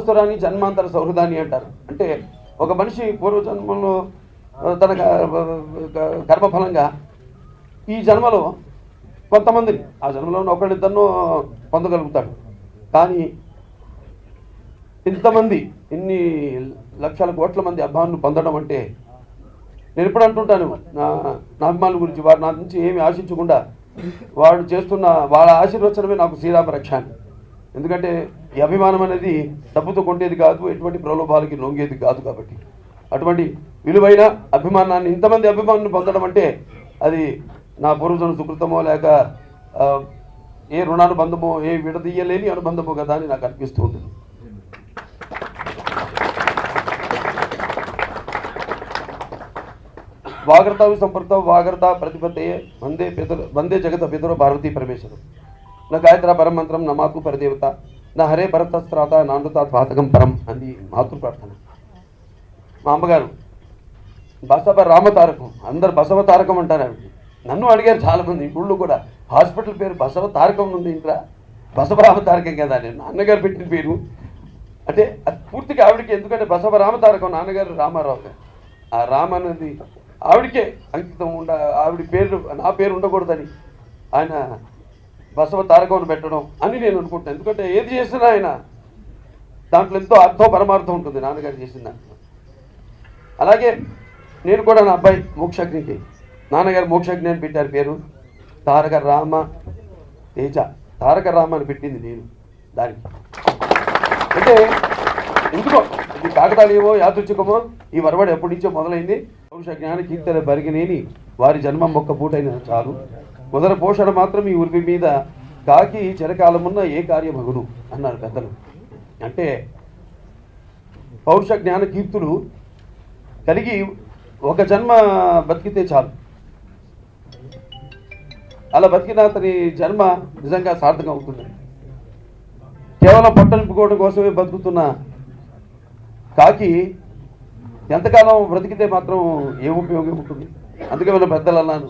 సంవత్సరాన్ని జన్మాంతర సౌహృదాన్ని అంటారు. అంటే ఒక మనిషి పూర్వజన్మలో తన కర్మఫలంగా ఈ జన్మలో కొంతమందిని ఆ జన్మలో ఒకళ్ళిద్దరినో పొందగలుగుతాడు. కానీ ఇంతమంది ఇన్ని లక్షల కోట్ల మంది అభిమానులు పొందడం అంటే, నేను ఎప్పుడు అంటుంటాను నా అభిమానుల గురించి, వారు నా నుంచి ఏమి ఆశించకుండా వాళ్ళు చేస్తున్న వాళ్ళ ఆశీర్వచనమే నాకు శ్రీరామ రక్ష. ఎందుకంటే ఈ అభిమానం అనేది డబ్బుతో కొంటేది కాదు, ఎటువంటి ప్రలోభాలకి లొంగేది కాదు. కాబట్టి అటువంటి విలువైన అభిమానాన్ని ఇంతమంది అభిమానులు పొందడం అంటే అది నా పూర్వజన్మ సుకృతమో లేక ఏ రుణానుబంధమో ఏ విడదీయలేని అనుబంధమో కదా అని నాకు అనిపిస్తూ ఉంటుంది. వాగర్తావి సంపర్కం వాగర్త ప్రతిపత్తయే వందే జగత పితరో పార్వతీ పరమేశ్వరం నా గాయత్ర పరమంత్రం నా మాతృ పరదేవత నా హరే భరతస్త్రాత నాందుతా పాతకం పరం అంది మాతృ ప్రార్థన. మా అమ్మగారు బసవ రామతారకం, అందరు బసవ తారకం అంటారు ఆవిడ. నన్ను అడిగారు చాలామంది, ఇప్పుడు కూడా హాస్పిటల్ పేరు బసవ తారకం ఉంది, ఇంట్లో బసవ రామతారకం కదా. నేను నాన్నగారు పెట్టిన పేరు అంటే అది పూర్తిగా ఆవిడకి, ఎందుకంటే బసవ రామతారకం నాన్నగారు రామారావు గారు. ఆ రామ అనేది ఆవిడకే అంకితం ఆవిడ పేరు నా పేరు ఉండకూడదని ఆయన బసవ తారకం పెట్టడం అని నేను అనుకుంటాను. ఎందుకంటే ఏది చేసినా ఆయన దాంట్లో ఎంతో అర్థం పరమార్థం ఉంటుంది నాన్నగారు చేసిన దాంట్లో. అలాగే నేను కూడా నా అబ్బాయి మోక్షాగ్నికి నాన్నగారు మోక్షాగ్ని అని పెట్టారు పేరు. తారక రామ తేజ, తారక రామ అని పెట్టింది నేను దానికి. అంటే ఎందుకో ఇది కాకతాళీయమో యాదృచ్ఛికమో ఈ వరవడి ఎప్పటి నుంచో మొదలైంది. వంశ జ్ఞాన కీర్తన బరిగినేని వారి జన్మం ఒక్క పూటైన చాలు, మొదల పోషణ మాత్రం ఈ ఉరిపి మీద కాకి చిరకాలమున్న ఏ కార్యమగును అన్నారు పెద్దలు. అంటే పౌరుష జ్ఞాన కీర్తులు కలిగి ఒక జన్మ బతికితే చాలు. అలా బతికిన అతని జన్మ నిజంగా సార్థకం అవుతుంది. కేవలం పొట్ట నింపుకోవడం కోసమే బతుకుతున్న కాకి ఎంతకాలం బ్రతికితే మాత్రం ఏం ఉపయోగం ఉంటుంది. అందుకే మన పెద్దలు అన్నాను,